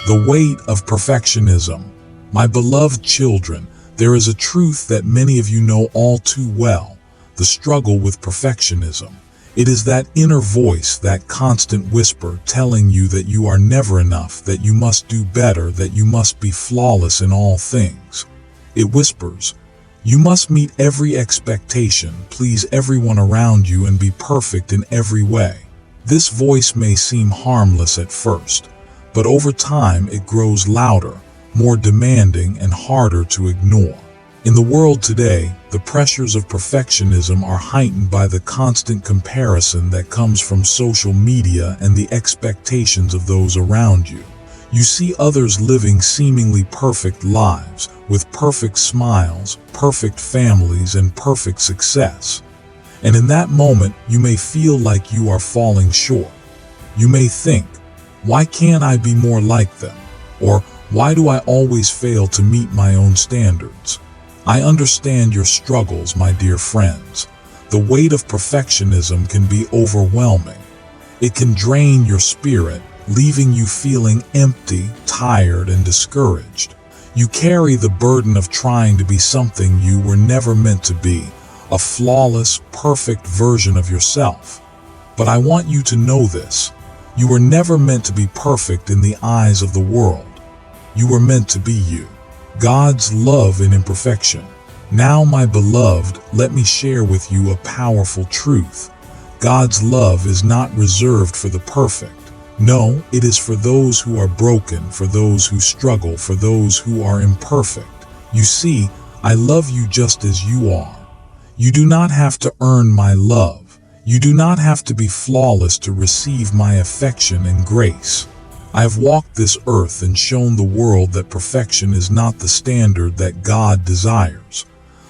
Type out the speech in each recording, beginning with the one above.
The weight of perfectionism. My beloved children, there is a truth that many of you know all too well, the struggle with perfectionism. It is that inner voice, that constant whisper telling you that you are never enough, that you must do better, that you must be flawless in all things. It whispers, you must meet every expectation, please everyone around you, and be perfect in every way. This voice may seem harmless at first, but over time it grows louder, more demanding, and harder to ignore. In the world today, the pressures of perfectionism are heightened by the constant comparison that comes from social media and the expectations of those around you. You see others living seemingly perfect lives, with perfect smiles, perfect families, and perfect success. And in that moment, you may feel like you are falling short. You may think, why can't I be more like them? Or, why do I always fail to meet my own standards? I understand your struggles, my dear friends. The weight of perfectionism can be overwhelming. It can drain your spirit, leaving you feeling empty, tired, and discouraged. You carry the burden of trying to be something you were never meant to be, a flawless, perfect version of yourself. But I want you to know this. You were never meant to be perfect in the eyes of the world. You were meant to be you. God's love in imperfection. Now, my beloved, let me share with you a powerful truth. God's love is not reserved for the perfect. No, it is for those who are broken, for those who struggle, for those who are imperfect. You see, I love you just as you are. You do not have to earn my love. You do not have to be flawless to receive my affection and grace. I have walked this earth and shown the world that perfection is not the standard that God desires.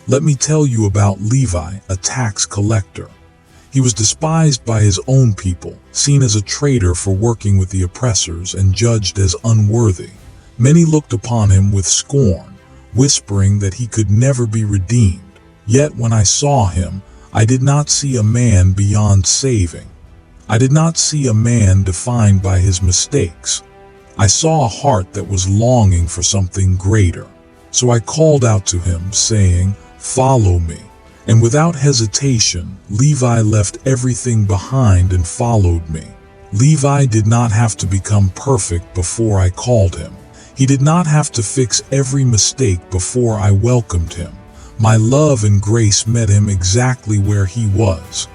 Let me tell you about Levi, a tax collector. He was despised by his own people, seen as a traitor for working with the oppressors, and judged as unworthy. Many looked upon him with scorn, whispering that he could never be redeemed. Yet when I saw him, I did not see a man beyond saving. I did not see a man defined by his mistakes. I saw a heart that was longing for something greater. So I called out to him, saying, "Follow me." And without hesitation, Levi left everything behind and followed me. Levi did not have to become perfect before I called him. He did not have to fix every mistake before I welcomed him. My love and grace met him exactly where he was.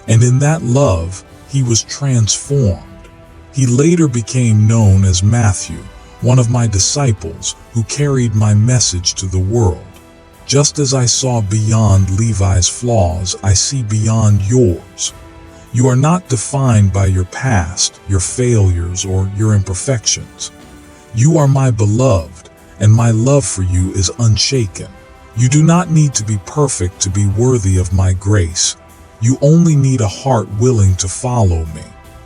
And in that love, he was transformed. He later became known as Matthew, one of my disciples who carried my message to the world. Just as I saw beyond Levi's flaws, I see beyond yours. You are not defined by your past, your failures, or your imperfections. You are my beloved, and my love for you is unshaken. You do not need to be perfect to be worthy of my grace. You only need a heart willing to follow me.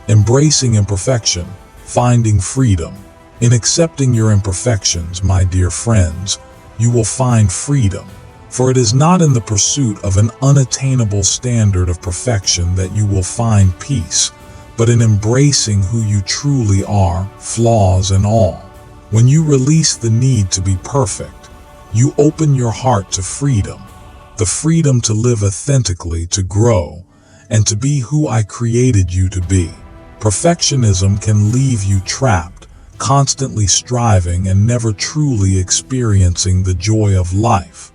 Embracing imperfection, finding freedom. In accepting your imperfections, my dear friends, you will find freedom. For it is not in the pursuit of an unattainable standard of perfection that you will find peace, but in embracing who you truly are, flaws and all. When you release the need to be perfect, you open your heart to freedom. The freedom to live authentically, to grow, and to be who I created you to be. Perfectionism can leave you trapped, constantly striving and never truly experiencing the joy of life.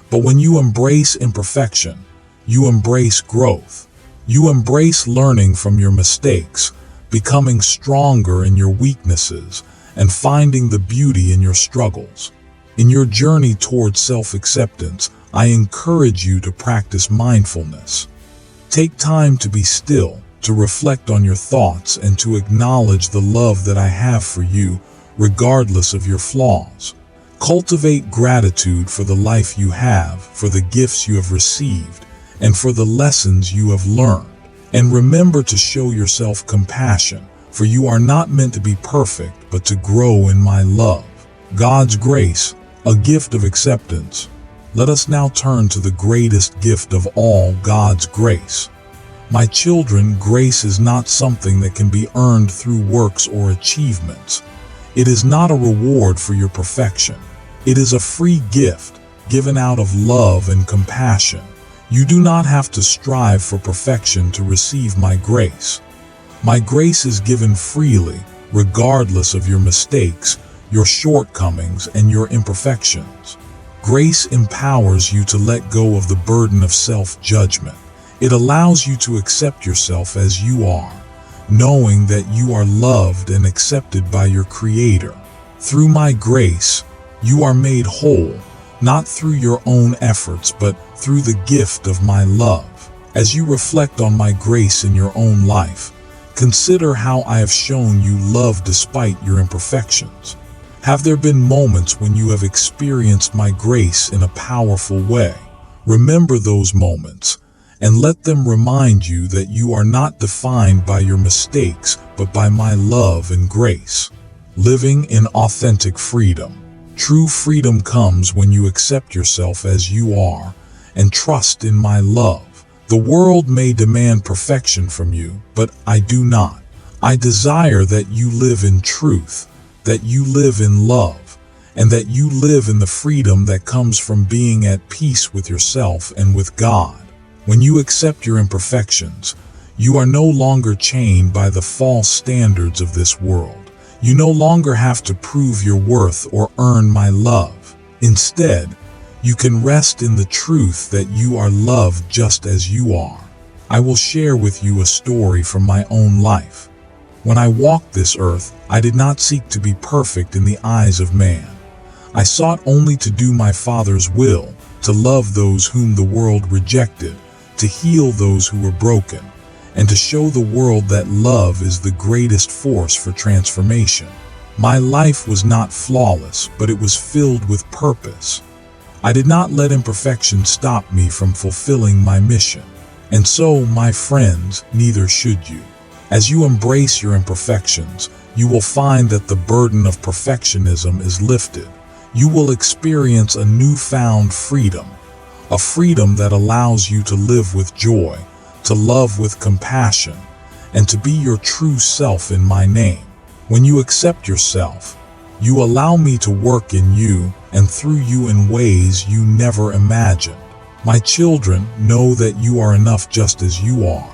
But when you embrace imperfection, you embrace growth. You embrace learning from your mistakes, becoming stronger in your weaknesses, and finding the beauty in your struggles. In your journey towards self-acceptance, I encourage you to practice mindfulness. Take time to be still, to reflect on your thoughts, and to acknowledge the love that I have for you, regardless of your flaws. Cultivate gratitude for the life you have, for the gifts you have received, and for the lessons you have learned. And remember to show yourself compassion, for you are not meant to be perfect, but to grow in my love. God's grace, a gift of acceptance. Let us now turn to the greatest gift of all, God's grace. My children, grace is not something that can be earned through works or achievements. It is not a reward for your perfection. It is a free gift given out of love and compassion. You do not have to strive for perfection to receive my grace. My grace is given freely, regardless of your mistakes, your shortcomings, and your imperfections. Grace empowers you to let go of the burden of self-judgment. It allows you to accept yourself as you are, knowing that you are loved and accepted by your Creator. Through my grace, you are made whole, not through your own efforts, but through the gift of my love. As you reflect on my grace in your own life, consider how I have shown you love despite your imperfections. Have there been moments when you have experienced my grace in a powerful way? Remember those moments, and let them remind you that you are not defined by your mistakes, but by my love and grace. Living in authentic freedom. True freedom comes when you accept yourself as you are and trust in my love. The world may demand perfection from you, but I do not. I desire that you live in truth, that you live in love, and that you live in the freedom that comes from being at peace with yourself and with God. When you accept your imperfections, you are no longer chained by the false standards of this world. You no longer have to prove your worth or earn my love. Instead, you can rest in the truth that you are loved just as you are. I will share with you a story from my own life. When I walked this earth, I did not seek to be perfect in the eyes of man. I sought only to do my Father's will, to love those whom the world rejected, to heal those who were broken, and to show the world that love is the greatest force for transformation. My life was not flawless, but it was filled with purpose. I did not let imperfection stop me from fulfilling my mission. And so, my friends, neither should you. As you embrace your imperfections, you will find that the burden of perfectionism is lifted. You will experience a newfound freedom, a freedom that allows you to live with joy, to love with compassion, and to be your true self in my name. When you accept yourself, you allow me to work in you and through you in ways you never imagined. My children, know that you are enough just as you are.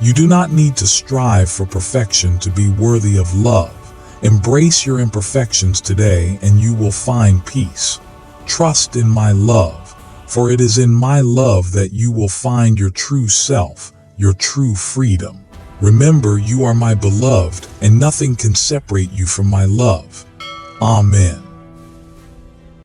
You do not need to strive for perfection to be worthy of love. Embrace your imperfections today and you will find peace. Trust in my love, for it is in my love that you will find your true self, your true freedom. Remember, you are my beloved, and nothing can separate you from my love. Amen.